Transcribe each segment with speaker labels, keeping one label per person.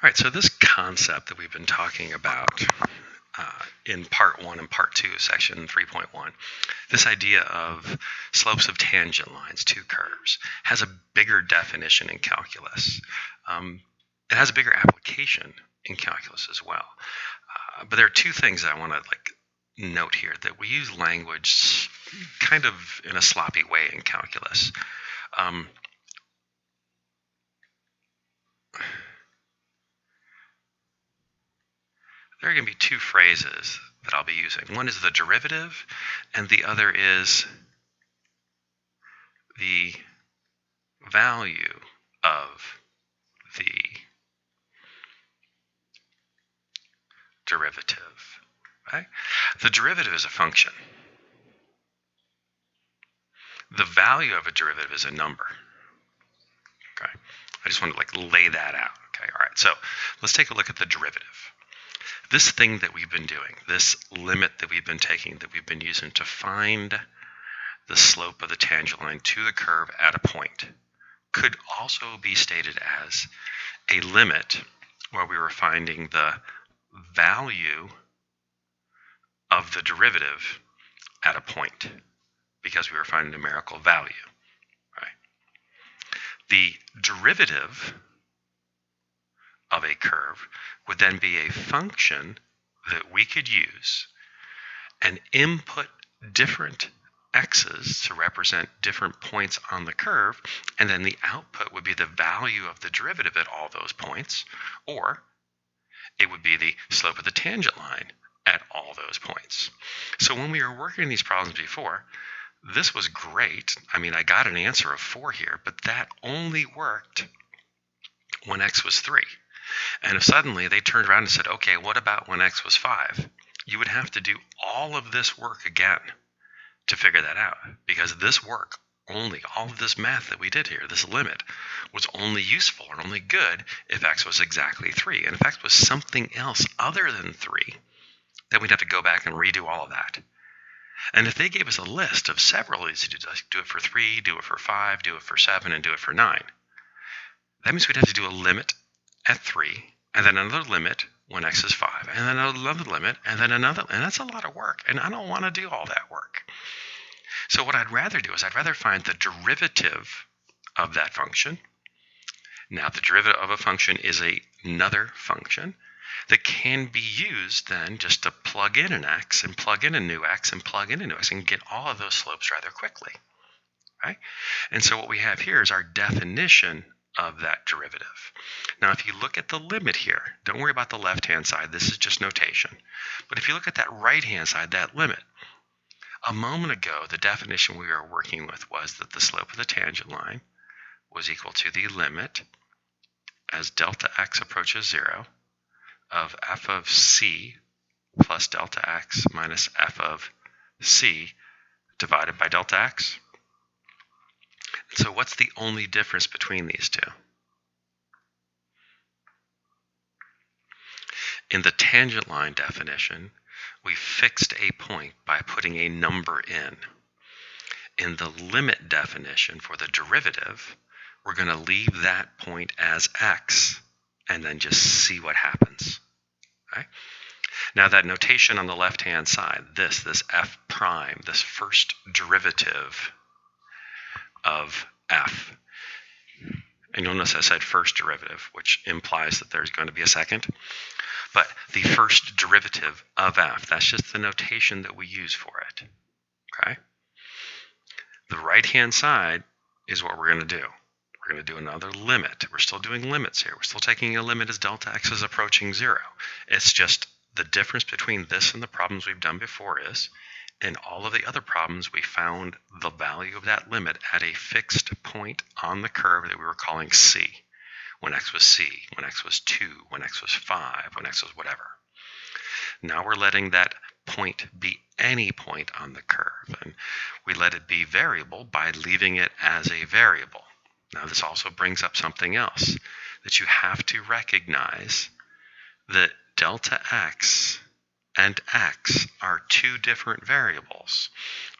Speaker 1: All right, so this concept that we've been talking about in Part 1 and Part 2, Section 3.1, this idea of slopes of tangent lines, two curves, has a bigger definition in calculus. It has a bigger application in calculus as well. But there are two things I want to note here, that we use language kind of in a sloppy way in calculus. There are going to be two phrases that I'll be using. One is the derivative, and the other is the value of the derivative. Right? The derivative is a function. The value of a derivative is a number. Okay, I just want to lay that out. Okay, all right. So let's take a look at the derivative. This thing that we've been doing, this limit that we've been taking, that we've been using to find the slope of the tangent line to the curve at a point, could also be stated as a limit where we were finding the value of the derivative at a point, because we were finding numerical value. Right? The derivative of a curve would then be a function that we could use and input different x's to represent different points on the curve, and then the output would be the value of the derivative at all those points, or it would be the slope of the tangent line at all those points. So when we were working these problems before, this was great. I mean, I got an answer of 4 here, but that only worked when x was 3. And if suddenly they turned around and said, okay, what about when x was 5? You would have to do all of this work again to figure that out, because this work, all of this math that we did here, this limit, was only useful or only good if x was exactly 3. And if x was something else other than 3, then we'd have to go back and redo all of that. And if they gave us a list of several of these to do it for 3, do it for 5, do it for 7, and do it for 9, that means we'd have to do a limit at 3, and then another limit when x is 5, and then another limit, and then another, and that's a lot of work, and I don't want to do all that work. So what I'd rather do is I'd rather find the derivative of that function. Now the derivative of a function is another function that can be used then just to plug in an x, and plug in a new x, and plug in a new x, and get all of those slopes rather quickly. Right? And so what we have here is our definition of that derivative. Now, if you look at the limit here, don't worry about the left-hand side. This is just notation. But if you look at that right-hand side, that limit, a moment ago, the definition we were working with was that the slope of the tangent line was equal to the limit as delta x approaches 0 of f of c plus delta x minus f of c divided by delta x. So what's the only difference between these two? In the tangent line definition, we fixed a point by putting a number in. In the limit definition for the derivative, we're going to leave that point as x and then just see what happens. Okay? Now that notation on the left-hand side, this f prime, this first derivative of f. And you'll notice I said first derivative, which implies that there's going to be a second. But the first derivative of f, that's just the notation that we use for it. Okay? The right-hand side is what we're going to do. We're going to do another limit. We're still doing limits here. We're still taking a limit as delta x is approaching 0. It's just the difference between this and the problems we've done before is, in all of the other problems, we found the value of that limit at a fixed point on the curve that we were calling c. When x was c, when x was 2, when x was 5, when x was whatever. Now we're letting that point be any point on the curve, and we let it be variable by leaving it as a variable. Now this also brings up something else, that you have to recognize that delta x and x are two different variables,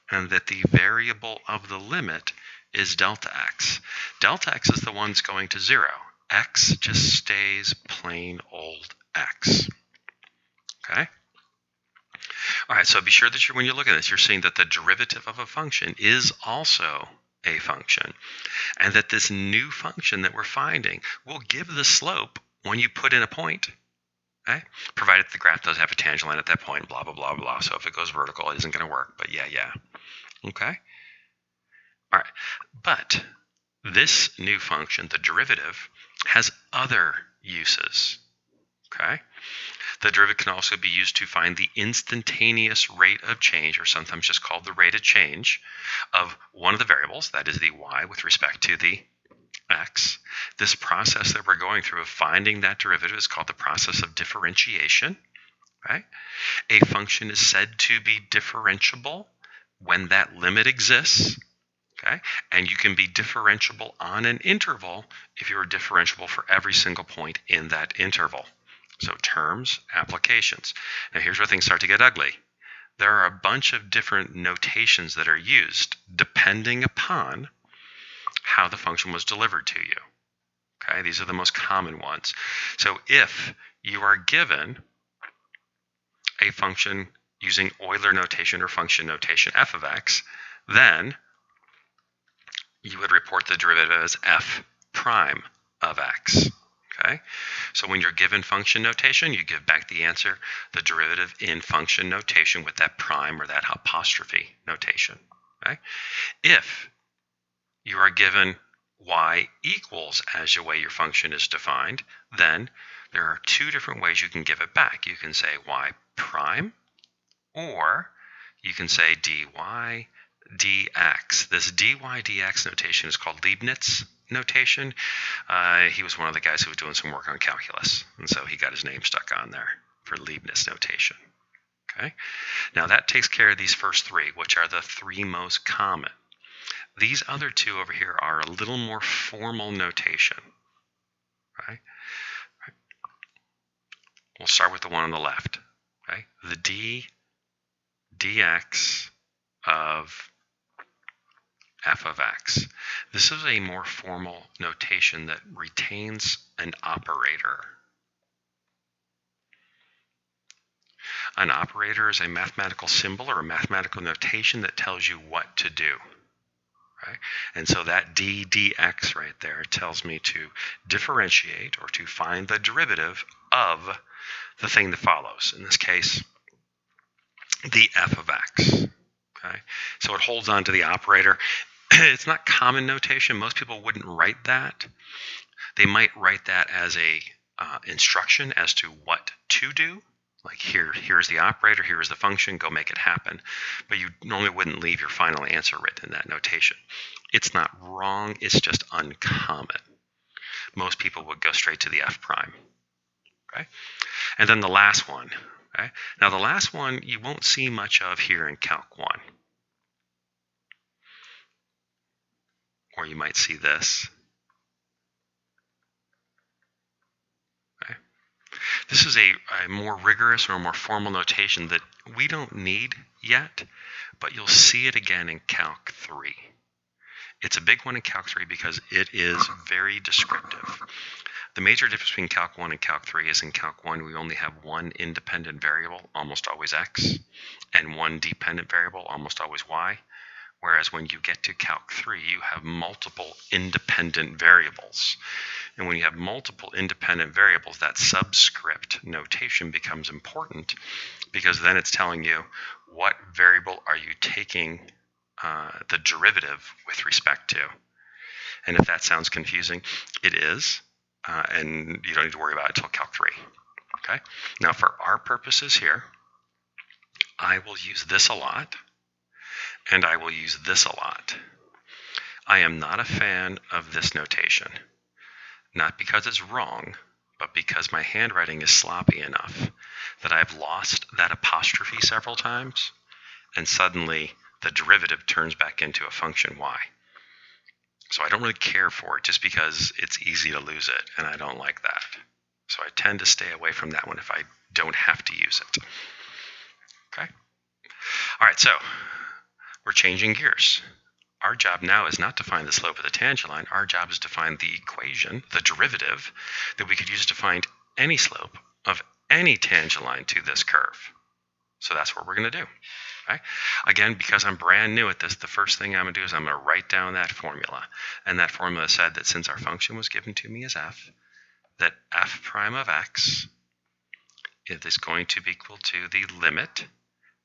Speaker 1: and that the variable of the limit is delta x. Delta x is the one that's going to 0, x just stays plain old x. Okay? All right, so be sure that when you look at this, you're seeing that the derivative of a function is also a function, and that this new function that we're finding will give the slope when you put in a point, okay? Provided the graph does have a tangent line at that point, blah, blah, blah, blah. So if it goes vertical, it isn't going to work, but yeah. Okay? All right, but this new function, the derivative, has other uses, okay? The derivative can also be used to find the instantaneous rate of change, or sometimes just called the rate of change, of one of the variables, that is the y, with respect to the x. This process that we're going through of finding that derivative is called the process of differentiation. Right? A function is said to be differentiable when that limit exists. Okay? And you can be differentiable on an interval if you are differentiable for every single point in that interval. So terms, applications. Now here's where things start to get ugly. There are a bunch of different notations that are used depending upon how the function was delivered to you. Okay, these are the most common ones. So if you are given a function using Euler notation or function notation f of x, then you would report the derivative as f prime of x. Okay, so when you're given function notation, you give back the answer, the derivative in function notation with that prime or that apostrophe notation. Okay, if you are given y equals as the way your function is defined, then there are two different ways you can give it back. You can say y prime, or you can say dy dx. This dy dx notation is called Leibniz notation. He was one of the guys who was doing some work on calculus, and so he got his name stuck on there for Leibniz notation. Okay, now that takes care of these first three, which are the three most common. These other two over here are a little more formal notation. Right? We'll start with the one on the left. Okay? The dx of f of x. This is a more formal notation that retains an operator. An operator is a mathematical symbol or a mathematical notation that tells you what to do. Right? And so that dx right there tells me to differentiate or to find the derivative of the thing that follows. In this case, the f of x. Okay? So it holds on to the operator. It's not common notation. Most people wouldn't write that. They might write that as a instruction as to what to do. Like here's the operator, here's the function, go make it happen. But you normally wouldn't leave your final answer written in that notation. It's not wrong, it's just uncommon. Most people would go straight to the f prime. Okay? And then the last one. Okay? Now the last one you won't see much of here in Calc 1. Or you might see this. Okay? This is a more rigorous or more formal notation that we don't need yet, but you'll see it again in Calc 3. It's a big one in Calc 3 because it is very descriptive. The major difference between Calc 1 and Calc 3 is in Calc 1 we only have one independent variable, almost always x, and one dependent variable, almost always y. Whereas when you get to Calc 3, you have multiple independent variables. And when you have multiple independent variables, that subscript notation becomes important because then it's telling you what variable are you taking the derivative with respect to. And if that sounds confusing, it is. And you don't need to worry about it until Calc 3. Okay? Now for our purposes here, I will use this a lot. And I will use this a lot. I am not a fan of this notation. Not because it's wrong, but because my handwriting is sloppy enough that I've lost that apostrophe several times, and suddenly the derivative turns back into a function y. So I don't really care for it just because it's easy to lose it, and I don't like that. So I tend to stay away from that one if I don't have to use it. Okay? All right, so we're changing gears. our job now is not to find the slope of the tangent line. Our job is to find the equation, the derivative, that we could use to find any slope of any tangent line to this curve. So that's what we're going to do. Okay? Again, because I'm brand new at this, the first thing I'm going to do is I'm going to write down that formula. And that formula said that since our function was given to me as f, that f prime of x is going to be equal to the limit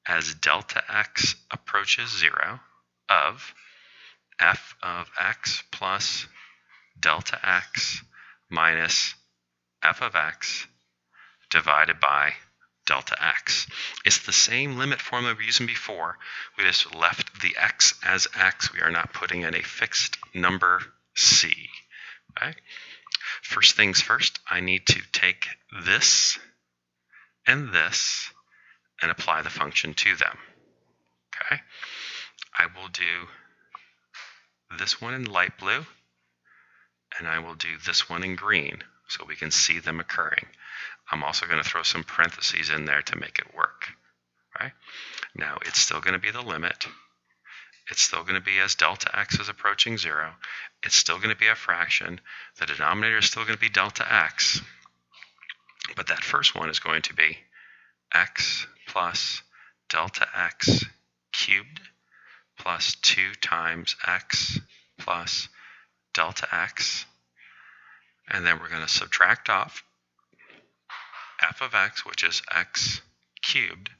Speaker 1: as delta x approaches 0 of f of x plus delta x minus f of x divided by delta x. It's the same limit formula we were using before. We just left the x as x. We are not putting in a fixed number c. Okay? First things first, I need to take this and apply the function to them. Okay? I will do this one in light blue, and I will do this one in green so we can see them occurring. I'm also going to throw some parentheses in there to make it work. Right? Now, it's still going to be the limit. It's still going to be as delta x is approaching 0. It's still going to be a fraction. The denominator is still going to be delta x. But that first one is going to be x plus delta x cubed plus 2 times x plus delta x. And then we're going to subtract off f of x, which is x cubed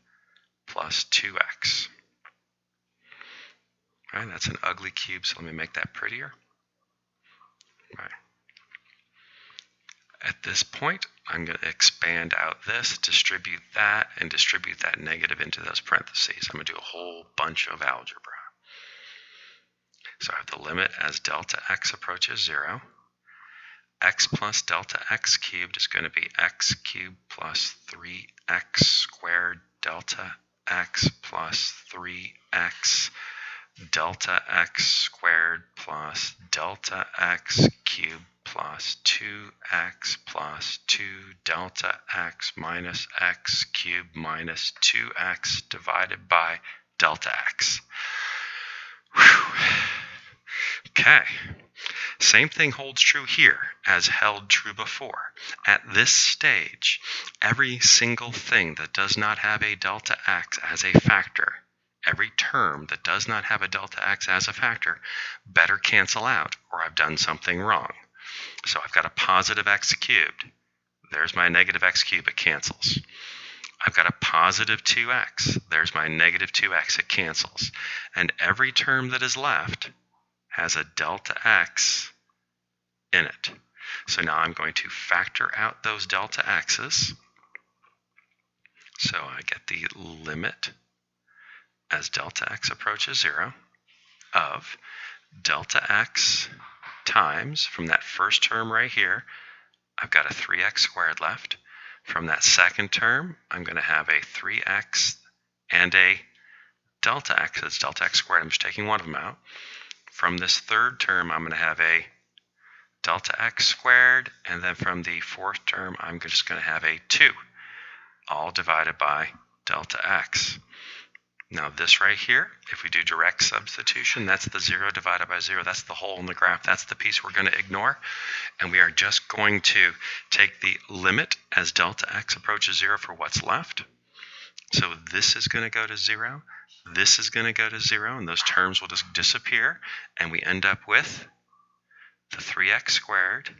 Speaker 1: plus 2x. Right, that's an ugly cube, so let me make that prettier. Right. At this point, I'm going to expand out this, distribute that, and distribute that negative into those parentheses. I'm going to do a whole bunch of algebra. So I have the limit as delta x approaches 0. X plus delta x cubed is going to be x cubed plus 3x squared delta x plus 3x delta x squared plus delta x cubed plus 2x plus 2 delta x minus x cubed minus 2x divided by delta x. Whew. Okay. Same thing holds true here as held true before. At this stage, every single thing that does not have a delta x as a factor, every term that does not have a delta x as a factor, better cancel out or I've done something wrong. So I've got a positive x cubed. There's my negative x cubed, it cancels. I've got a positive 2x. There's my negative 2x, it cancels. And every term that is left has a delta x in it. So now I'm going to factor out those delta x's. So I get the limit as delta x approaches 0 of delta x times, from that first term right here, I've got a 3x squared left. From that second term, I'm going to have a 3x and a delta x. It's delta x squared. I'm just taking one of them out. From this third term, I'm going to have a delta x squared. And then from the fourth term, I'm just going to have a 2, all divided by delta x. Now this right here, if we do direct substitution, that's the 0 divided by 0. That's the hole in the graph. That's the piece we're going to ignore. And we are just going to take the limit as delta x approaches 0 for what's left. So this is going to go to 0. This is going to go to 0. And those terms will just disappear. And we end up with the 3x squared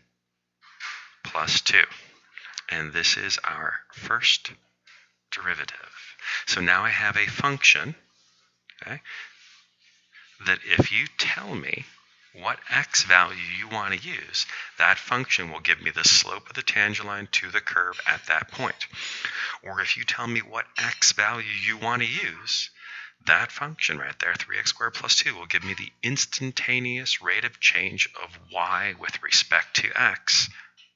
Speaker 1: plus 2. And this is our first derivative. So now I have a function, okay, that if you tell me what x value you want to use, that function will give me the slope of the tangent line to the curve at that point. Or if you tell me what x value you want to use, that function right there, 3x squared plus 2, will give me the instantaneous rate of change of y with respect to x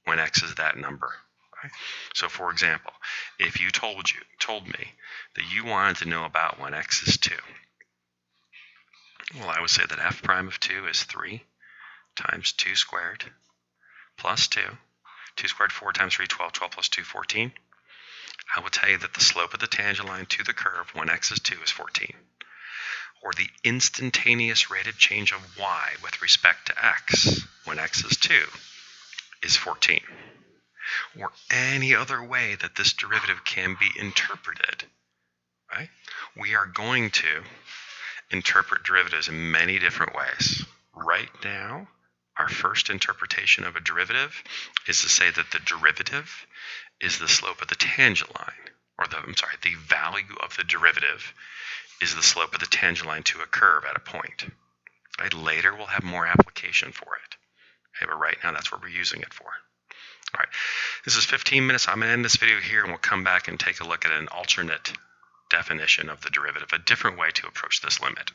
Speaker 1: when x is that number. So for example, if you told me that you wanted to know about when x is 2, well, I would say that f prime of 2 is 3 times 2 squared plus 2. 2 squared, 4 times 3, 12. 12 plus 2, 14. I will tell you that the slope of the tangent line to the curve when x is 2 is 14. or the instantaneous rate of change of y with respect to x when x is 2 is 14. Or any other way that this derivative can be interpreted, right? We are going to interpret derivatives in many different ways. Right now, our first interpretation of a derivative is to say that the derivative is the slope of the tangent line, or the value of the derivative is the slope of the tangent line to a curve at a point. Right? Later, we'll have more application for it. Okay, but right now, that's what we're using it for. All right, this is 15 minutes. I'm going to end this video here, and we'll come back and take a look at an alternate definition of the derivative, a different way to approach this limit.